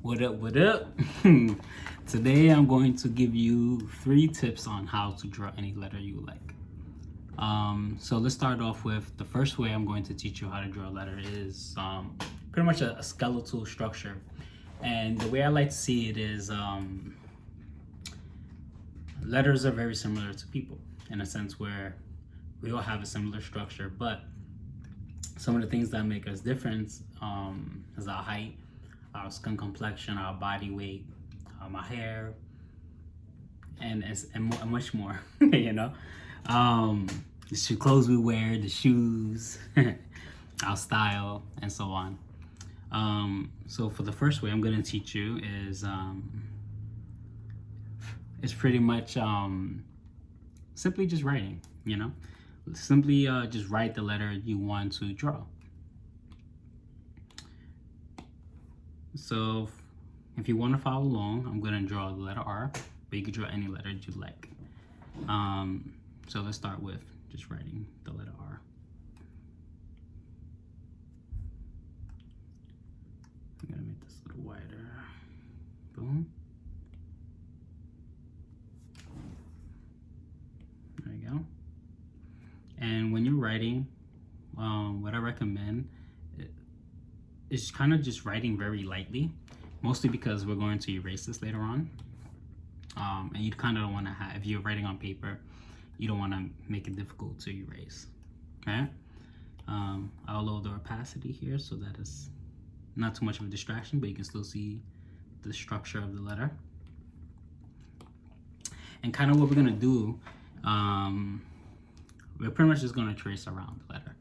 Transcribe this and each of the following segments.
What up, what up? Today I'm going to give you 3 tips on how to draw any letter you like. So let's start off with the first way I'm going to teach you how to draw a letter is pretty much a skeletal structure. And the way I like to see it is letters are very similar to people in a sense where we all have a similar structure, but some of the things that make us different is our height, our skin complexion, our body weight, our hair, and much more. The clothes we wear, the shoes, our style, and so on. So for the first way I'm going to teach you is it's pretty much simply just writing. Simply just write the letter you want to draw. So if you want to follow along, I'm going to draw the letter R, but you can draw any letter you like. So let's start with just writing the letter R. I'm going to make this a little wider. Boom. There you go. And when you're writing, what I recommend is kind of just writing very lightly, mostly because we're going to erase this later on. And you kind of don't want to have, if you're writing on paper, you don't want to make it difficult to erase. Okay? I'll lower the opacity here so that it's not too much of a distraction, but you can still see the structure of the letter. And kind of what we're going to do, we're pretty much just going to trace around the letter.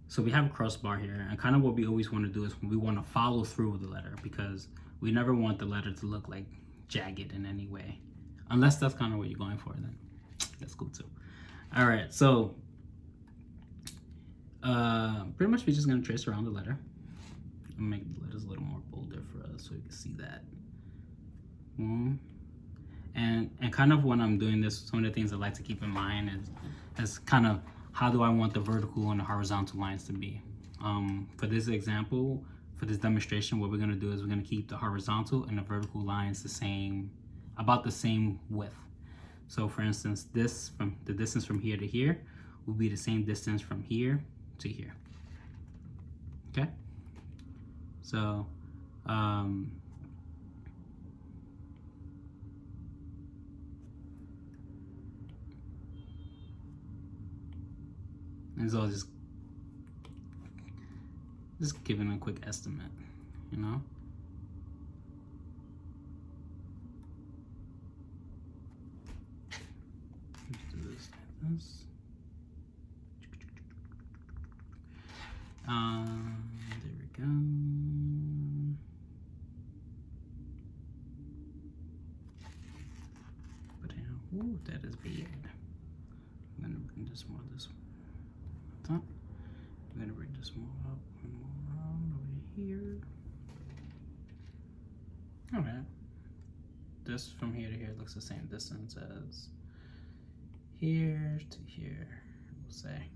So we have a crossbar here, and kind of what we always want to do is we want to follow through with the letter, because we never want the letter to look like jagged in any way, unless that's kind of what you're going for. Then that's cool too. All right, so pretty much we're just going to trace around the letter. I'll make the letters a little more bolder for us so you can see that. And kind of when I'm doing this, some of the things I like to keep in mind is kind of how do I want the vertical and the horizontal lines to be. For this example, for this demonstration, what we're going to do is we're going to keep the horizontal and the vertical lines the same, about the same width. So for instance, the distance from here to here will be the same distance from here to here. Okay? So and so just giving a quick estimate, Just do this like this. There we go. But ooh, that is bad. I'm gonna bring this more this way. Top. I'm gonna bring this more up and more around over here. Alright. This from here to here looks the same distance as here to here, we'll say.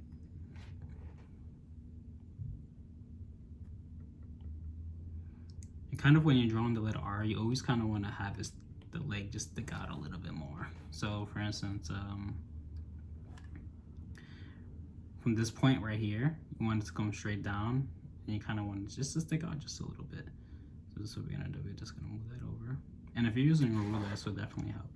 And kind of when you're drawing the letter R, you always kind of want to have the leg just stick out a little bit more. So for instance, from this point right here, you want it to come straight down, and you kind of want it just to stick out just a little bit. So this is what we're gonna do. We're just gonna move that over. And if you're using a ruler, this will definitely help.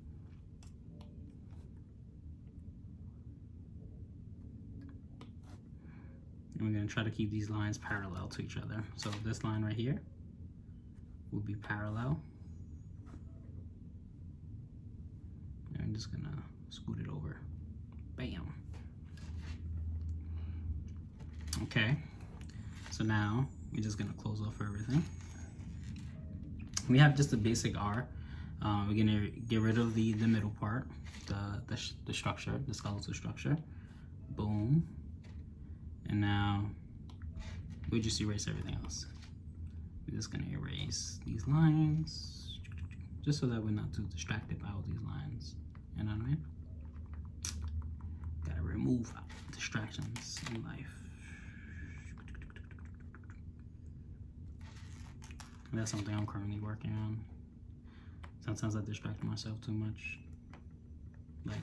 And we're gonna try to keep these lines parallel to each other. So this line right here will be parallel. And I'm just gonna scoot it over. Bam. Okay, so now we're just gonna close off everything. We have just a basic R. We're gonna get rid of the middle part, the structure, the skeletal structure. Boom. And now we just erase everything else. We're just gonna erase these lines, just so that we're not too distracted by all these lines. You know what I mean? Gotta remove distractions in life. That's something I'm currently working on. Sometimes I distract myself too much, like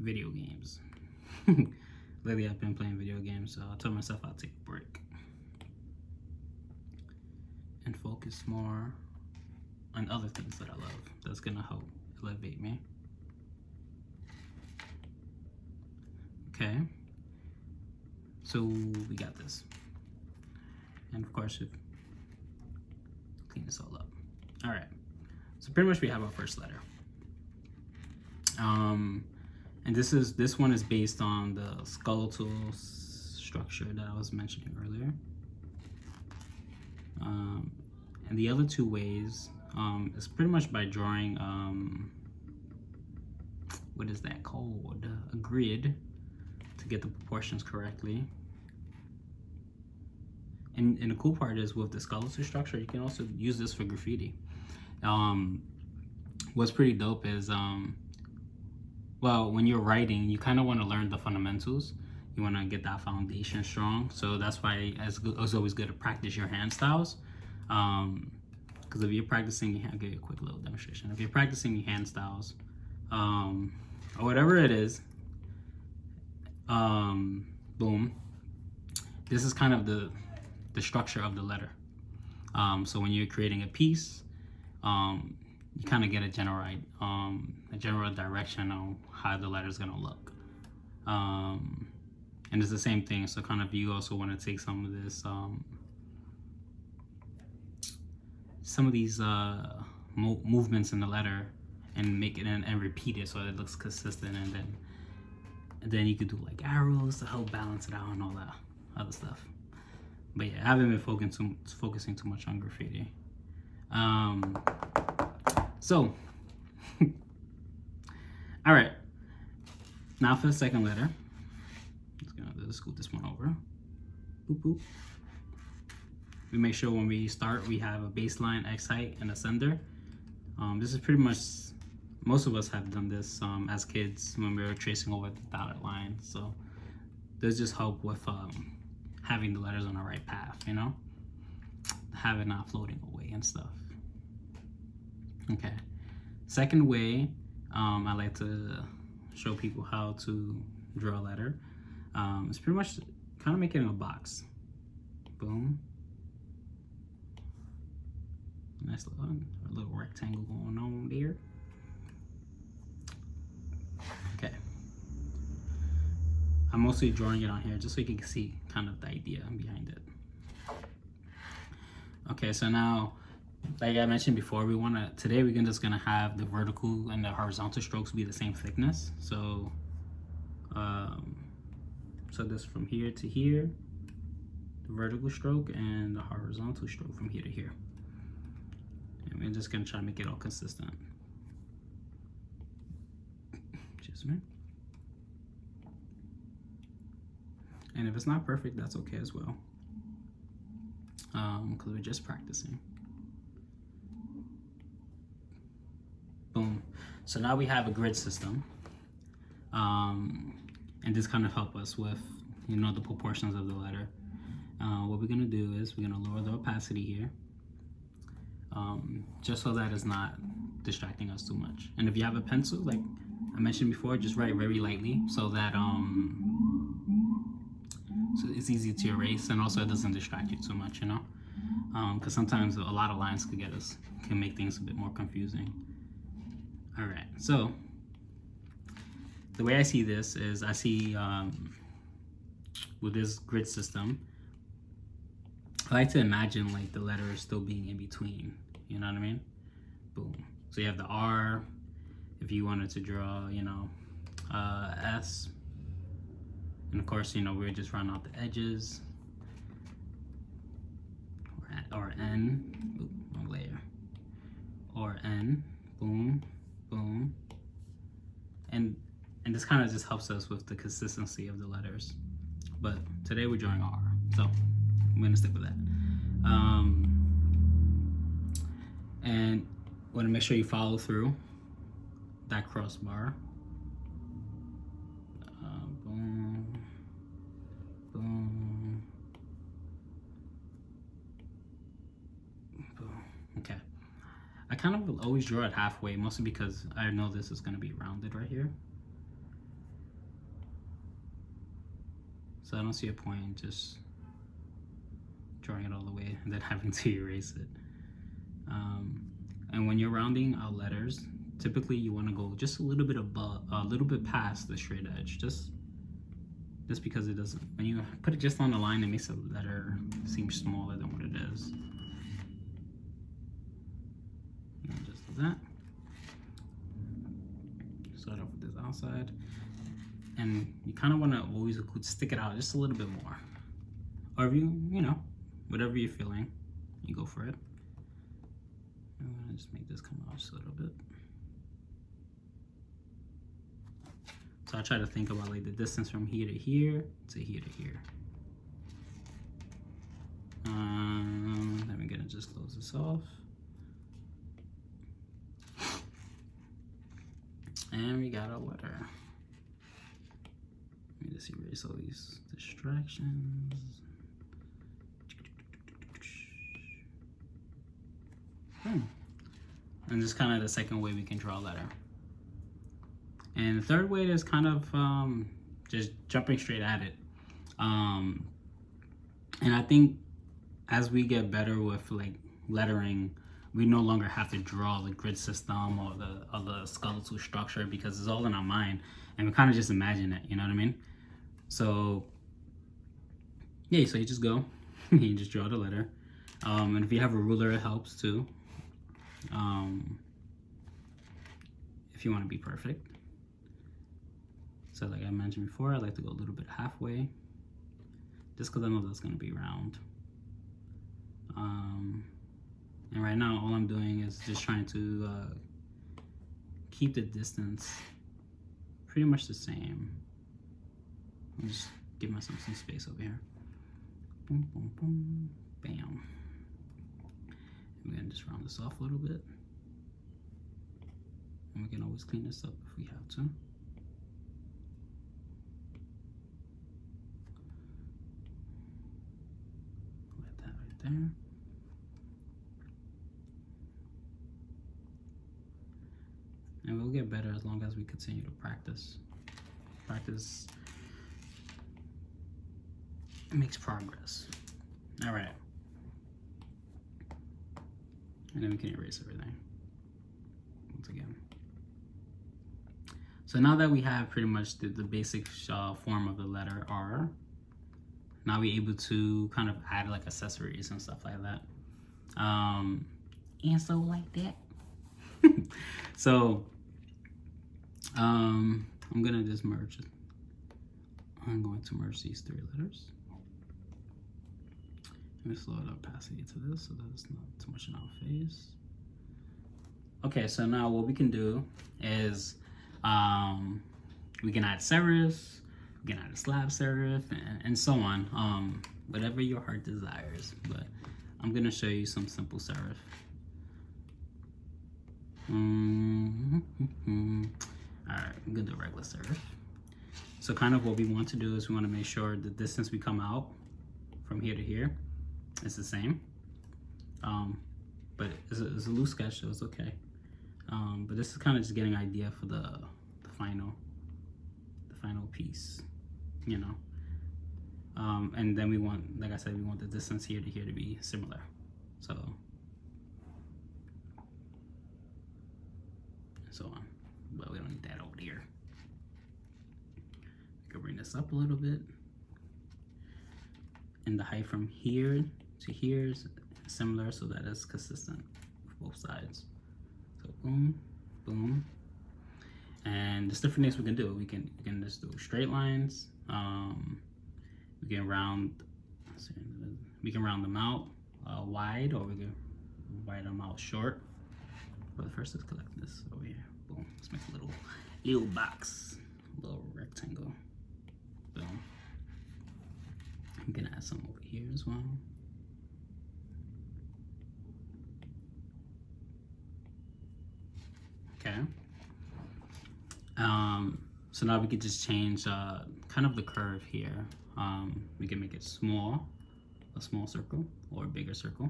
video games. Lately I've been playing video games, so I told myself I'll take a break and focus more on other things that I love that's gonna help elevate me. Okay, so we got this. And of course, clean this all up. All right, so pretty much we have our first letter. And this one is based on the skeletal structure that I was mentioning earlier. And the other two ways is pretty much by drawing, what is that called? A grid to get the proportions correctly. And the cool part is with the skeletal structure, you can also use this for graffiti. What's pretty dope is, well, when you're writing, you kind of want to learn the fundamentals. You want to get that foundation strong. So that's why it's always good to practice your hand styles. Because if you're practicing, I'll give you a quick little demonstration. If you're practicing your hand styles, or whatever it is, boom, this is kind of the structure of the letter. So when you're creating a piece, you kind of get a general direction on how the letter is gonna look. And it's the same thing. So kind of you also want to take some of this, some of these movements in the letter and make it and repeat it so it looks consistent, and then you could do like arrows to help balance it out and all that other stuff. But yeah, I haven't been focusing too much on graffiti. So, all right. Now for the second letter, let's scoot this one over. Boop boop. We make sure when we start, we have a baseline, X height, and a sender. This is pretty much, most of us have done this as kids when we were tracing over the dotted line. So this just help with having the letters on the right path, you know? Have it not floating away and stuff. Okay. Second way I like to show people how to draw a letter. It's pretty much kind of making a box. Boom. Nice little rectangle going on there. Okay. I'm mostly drawing it on here just so you can see kind of the idea behind it. Okay, so now, like I mentioned before, today we're just gonna have the vertical and the horizontal strokes be the same thickness. So, so this from here to here, the vertical stroke, and the horizontal stroke from here to here. And we're just gonna try to make it all consistent. Excuse me. And if it's not perfect, that's okay as well. Because we're just practicing. Boom. So now we have a grid system. And this kind of help us with, you know, the proportions of the letter. What we're gonna do is we're gonna lower the opacity here. Just so that it's not distracting us too much. And if you have a pencil, like I mentioned before, just write very lightly so that so it's easy to erase, and also it doesn't distract you too much, you know? Because sometimes a lot of lines can make things a bit more confusing. All right, so the way I see this is I see with this grid system, I like to imagine like the letters still being in between, you know what I mean? Boom. So you have the R, if you wanted to draw, you know, S, and of course, you know, we're just rounding out the edges, or N, ooh, wrong layer, or N, boom, boom, and this kind of just helps us with the consistency of the letters. But today we're drawing R, so I'm gonna stick with that. And want to make sure you follow through that crossbar. Boom, boom, Okay. I kind of always draw it halfway, mostly because I know this is going to be rounded right here. So I don't see a point in just drawing it all the way and then having to erase it. And when you're rounding out letters, typically you want to go just a little bit above, a little bit past the straight edge, just because it doesn't, when you put it just on the line, it makes a letter seem smaller than what it is. And just do that. Start off with this outside. And you kind of want to always stick it out just a little bit more. Or if you know, whatever you're feeling, you go for it. I'm going to just make this come out just a little bit. So I try to think about like the distance from here to here to here to here. Then we're going to just close this off. And we got a letter. Let me just erase all these distractions. And just kind of the second way we can draw a letter. And the third way is kind of just jumping straight at it. And I think as we get better with like lettering, we no longer have to draw the grid system or the skeletal structure because it's all in our mind and we kind of just imagine it, you know what I mean? So yeah, so you just go, you just draw the letter. And if you have a ruler, it helps too. If you want to be perfect. So like I mentioned before, I like to go a little bit halfway just because I know that's going to be round. And right now all I'm doing is just trying to keep the distance pretty much the same. I'll just give myself some space over here. Boom, boom, boom, bam. And we're going to just round this off a little bit. And we can always clean this up if we have to. Let that right there. And we'll get better as long as we continue to practice. Practice makes progress. All right. And then we can erase everything once again. So now that we have pretty much the basic form of the letter R, now we're able to kind of add like accessories and stuff like that. And so like that. So I'm gonna just merge it. I'm going to merge these three letters. Let me slow the opacity to this so that it's not too much in our face. Okay, so now what we can do is we can add serifs, we can add a slab serif, and so on. Whatever your heart desires. But I'm gonna show you some simple serif. Alright, I'm gonna do regular serif. So kind of what we want to do is we want to make sure the distance we come out from here to here is the same. But it's a loose sketch, so it's okay. But this is kind of just getting an idea for the final piece, you know. And then we want, like I said, we want the distance here to here to be similar. So, and so on. But we don't need that over here. We can bring this up a little bit. And the height from here to here is similar so that it's consistent with both sides. So boom, boom. And there's different things we can do. We can just do straight lines. We can round them out wide, or we can widen them out short. But first, let's collect this over here. Boom. Let's make a little box, a little rectangle. Boom. I'm gonna add some over here as well. Okay. So now we could just change kind of the curve here. We can make it small, a small circle, or a bigger circle.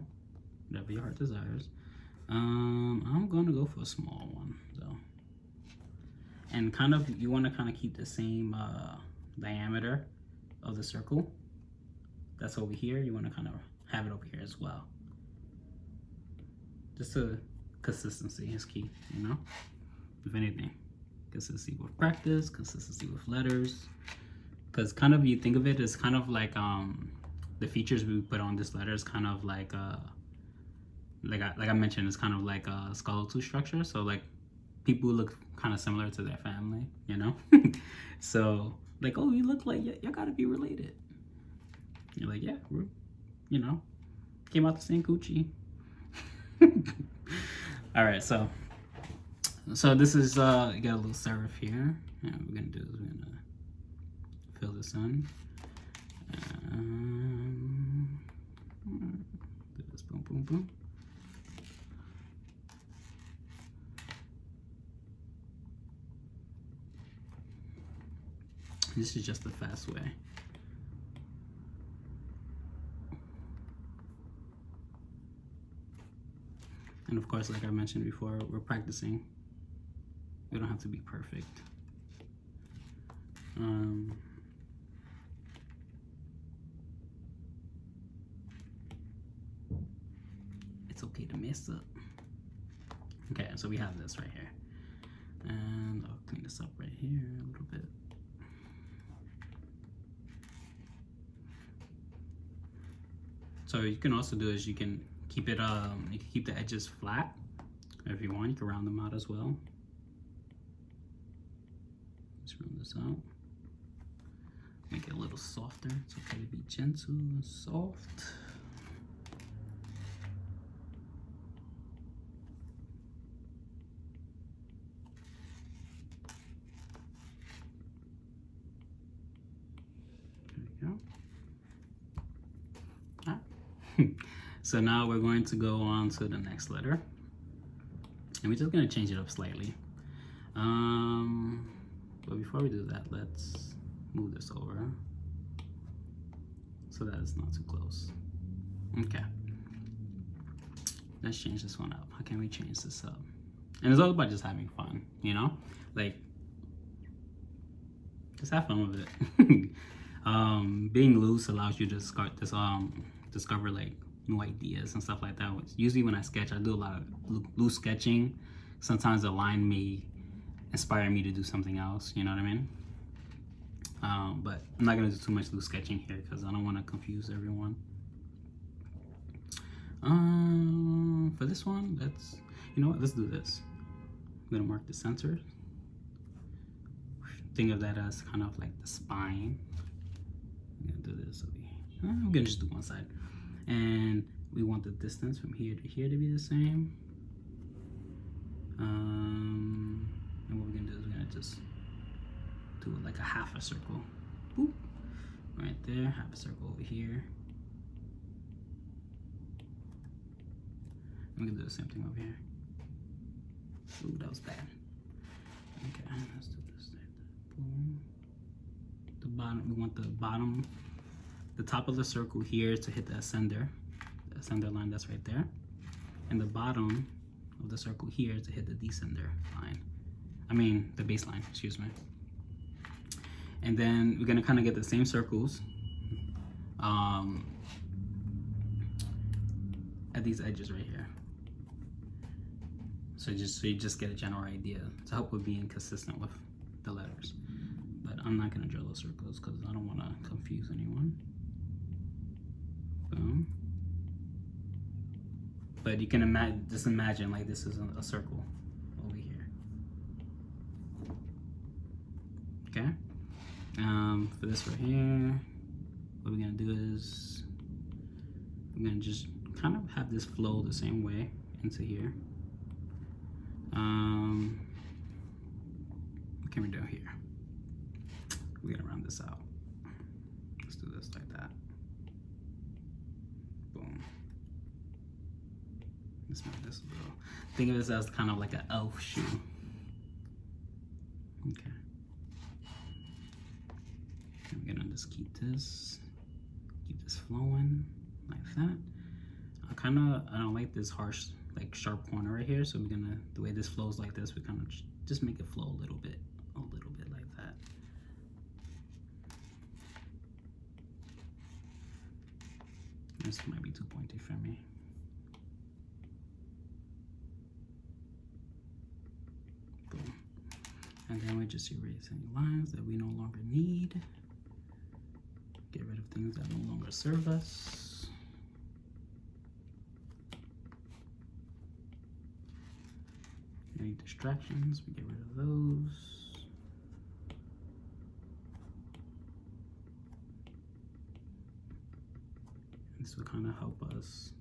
whatever your heart desires. I'm gonna go for a small one though. And kind of, you want to kind of keep the same diameter of the circle that's over here. You want to kind of have it over here as well. Just a consistency is key, you know, if anything. Consistency with practice, consistency with letters. Because kind of, you think of it as kind of like the features we put on this letter is kind of like I mentioned, it's kind of like a skeletal structure. So like people look kind of similar to their family, you know. So like, oh, you look like you gotta be related. You're like, yeah, we're, you know, came out the same coochie. All right, so this is you got a little serif here. And what we're gonna do is we're gonna fill this in. Do this, boom, boom, boom. This is just the fast way. And of course, like I mentioned before, we're practicing. We don't have to be perfect. It's okay to mess up. Okay, so we have this right here. And I'll clean this up right here a little bit. So you can also do is you can keep it you can keep the edges flat if you want. You can round them out as well. Let's round this out. Make it a little softer. It's okay to be gentle and soft. There we go. So now we're going to go on to the next letter, and we're just going to change it up slightly. But before we do that, let's move this over so that it's not too close. Okay, let's change this one up. How can we change this up? And it's all about just having fun, you know, like just have fun with it. Being loose allows you to start this discover like new ideas and stuff like that. Usually when I sketch, I do a lot of loose sketching. Sometimes a line may inspire me to do something else, you know what I mean? But I'm not gonna do too much loose sketching here because I don't want to confuse everyone. For this one, you know what, let's do this. I'm gonna mark the center. Think of that as kind of like the spine. I'm gonna do this over here. I'm gonna just do one side. And we want the distance from here to here to be the same. And what we're gonna do is we're gonna just do it like a half a circle. Boop. Right there, half a circle over here. And we're gonna do the same thing over here. Ooh, that was bad. Okay, let's do this. Boom. The bottom, we want the top of the circle here to hit the ascender line that's right there, and the bottom of the circle here to hit the descender line. I mean the baseline, excuse me. And then we're gonna kind of get the same circles at these edges right here. So you just get a general idea to help with being consistent with the letters. But I'm not gonna draw those circles because I don't want to confuse anyone. Boom. But you can just imagine like this is a circle over here. Okay. For this right here, what we're gonna do is we're gonna just kind of have this flow the same way into here. What can we do here? We're gonna round this out. Let's do this like that. Boom. Let's make this a little. Think of this as kind of like an elf shoe. Okay. And we're gonna just keep this flowing like that. I don't like this harsh, like sharp corner right here. So we're gonna, the way this flows like this, we kind of just make it flow a little bit like that. This might be too pointy for me. Boom. And then we just erase any lines that we no longer need. Get rid of things that no longer serve us. Any distractions, we get rid of those. This will kind of help us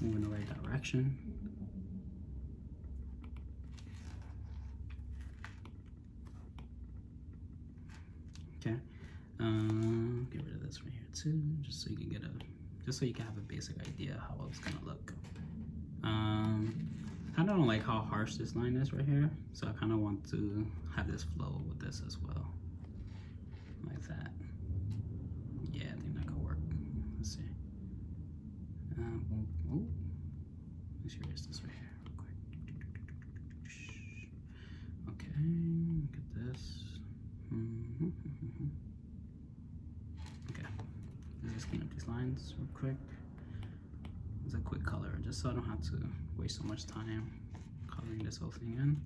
move in the right direction. Okay, get rid of this right here too, just so you can have a basic idea how it's gonna look. I kind of don't like how harsh this line is right here, so I kind of want to have this flow with this as well, like that. Yeah, I think that could work. Let's see. Oh, let's erase this right here real quick. Okay, look at this. Okay, let's just clean up these lines real quick. It's a quick color, just so I don't have to waste so much time coloring this whole thing in.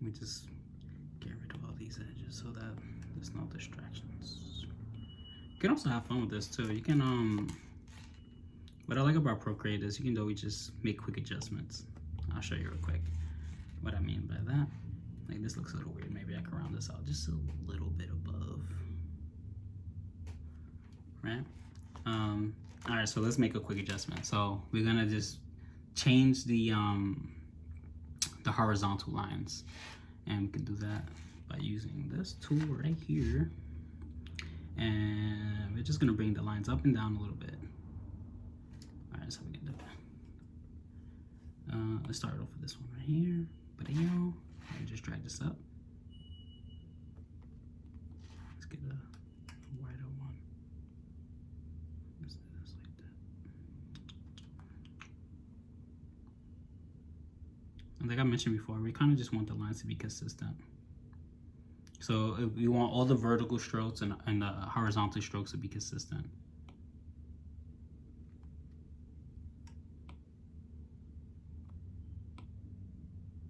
Let me just get rid of all these edges so that there's no distractions. You can also have fun with this too. You can what I like about Procreate is you can always just make quick adjustments. I'll show you real quick what I mean by that. Like this looks a little weird. Maybe I can round this out just a little bit above. Right? All right, so let's make a quick adjustment. So we're gonna just change the horizontal lines, and we can do that by using this tool right here, and we're just gonna bring the lines up and down a little bit. All right, so we can do that. Let's start off with this one right here, and just drag this up. Let's get a wider one. Let's do this like that. And like I mentioned before, we kind of just want the lines to be consistent. So if we want all the vertical strokes and the horizontal strokes to be consistent.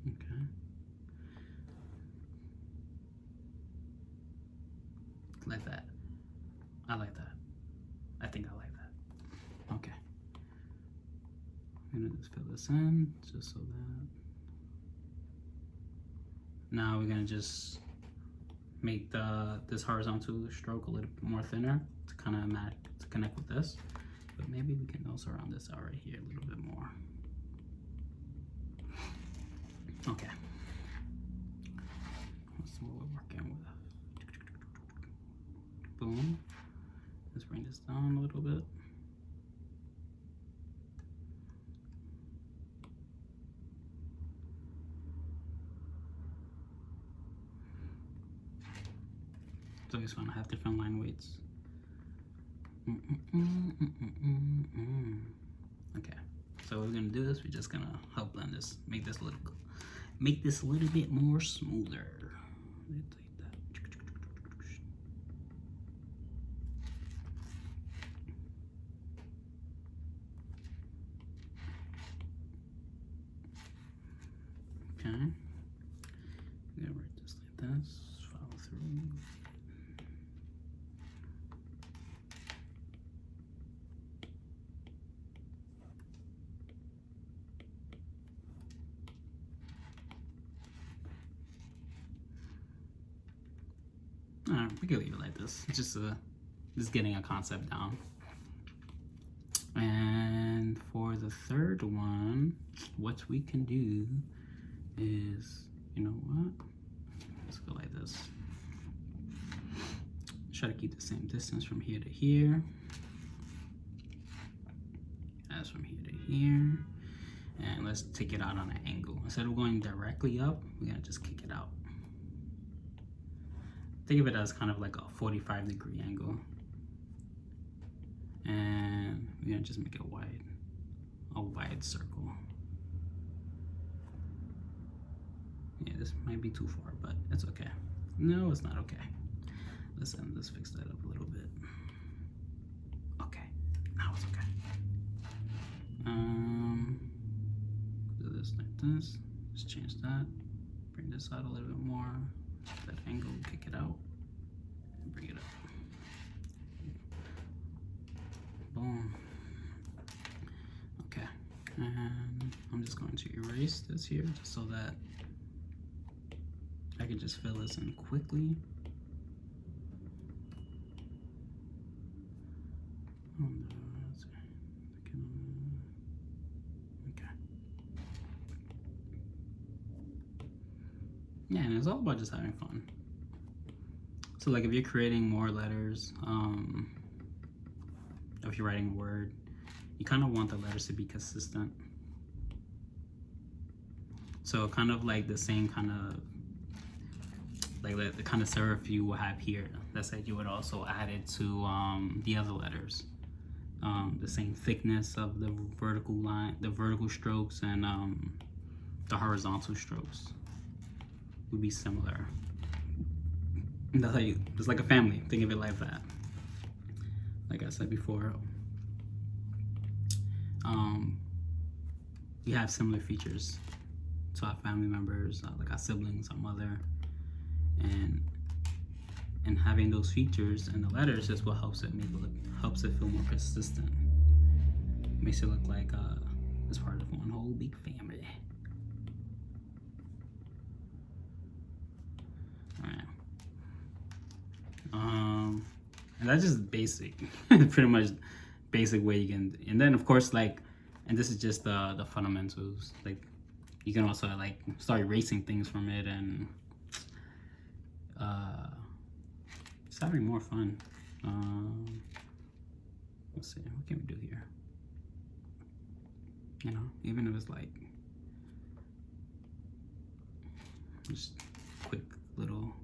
Okay. Like that. I like that. I think I like that. Okay. I'm gonna just fill this in just so that. Now we're gonna just make this horizontal stroke a little bit more thinner to kind of connect with this. But maybe we can also round this out right here a little bit more. Okay. That's what we're working with. Boom. Let's bring this down a little bit. So it's gonna have different line weights. Okay, so we're gonna do this. We're just gonna help blend this, make this a little bit more smoother. Okay, I'm gonna write this like this. Follow through. Alright, we can leave it like this. Just getting a concept down. And for the third one, what we can do is, you know what? Let's go like this. Try to keep the same distance from here to here as from here to here. And let's take it out on an angle. Instead of going directly up, we're gonna just kick it out. Think of it as kind of like a 45-degree angle. And we're gonna just make it a wide circle. Yeah, this might be too far, but it's okay. No, it's not okay. Let's fix that up a little bit. Okay, now it's okay. Do this like this. Just change that. Bring this out a little bit more. That angle, kick it out, and bring it up. Boom. Okay, and I'm just going to erase this here just so that I can just fill this in quickly. Oh, no, okay. Yeah, and it's all about just having fun. So like if you're creating more letters, if you're writing a word, you kind of want the letters to be consistent. So kind of like the same kind of, like the kind of serif you will have here, that's like you would also add it to the other letters. The same thickness of the vertical line, the vertical strokes, and the horizontal strokes would be similar. And that's how you, it's like a family, think of it like that. Like I said before, we have similar features to our family members, like our siblings, our mother, and having those features in the letters is what helps it feel more consistent. Makes it look like it's part of one whole big family. All right. And that's just basic, pretty much basic way you can. And then of course, like, and this is just the fundamentals. Like, you can also like start erasing things from it and just having more fun. Let's see, what can we do here? You know, even if it's like just quick little,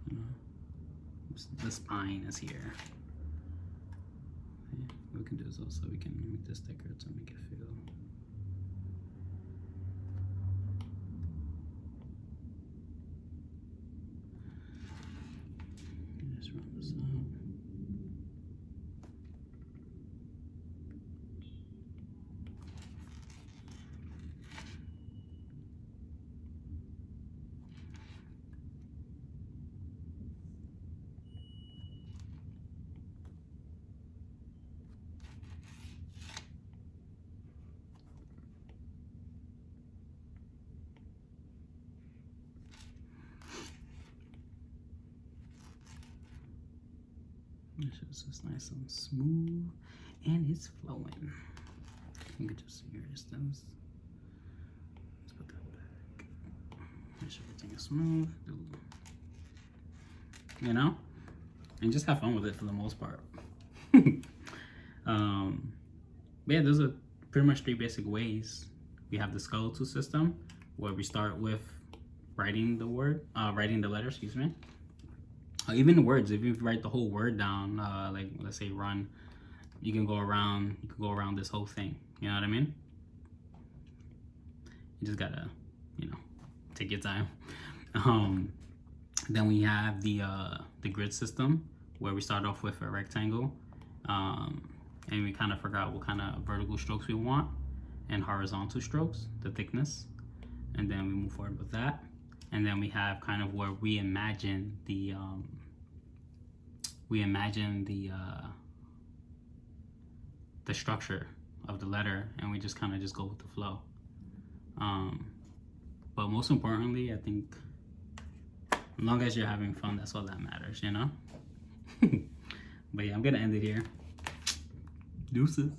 you know, the spine is here. Yeah, what we can do is also we can make this thicker to make it feel. Just run this out. Make sure it's just nice and smooth and it's flowing. You can just erase those. Let's put that back. Make sure everything is smooth. You know? And just have fun with it for the most part. But yeah, those are pretty much 3 basic ways. We have the skeletal system where we start with writing the letter, excuse me. Even the words, if you write the whole word down, like let's say run, you can go around this whole thing. You know what I mean? You just gotta, you know, take your time. Then we have the grid system where we start off with a rectangle, and we kind of figure out what kind of vertical strokes we want and horizontal strokes, the thickness, and then we move forward with that. And then we have kind of where we imagine the structure of the letter, and we just kind of just go with the flow. But most importantly, I think as long as you're having fun, that's all that matters, you know? But yeah, I'm gonna end it here. Deuces.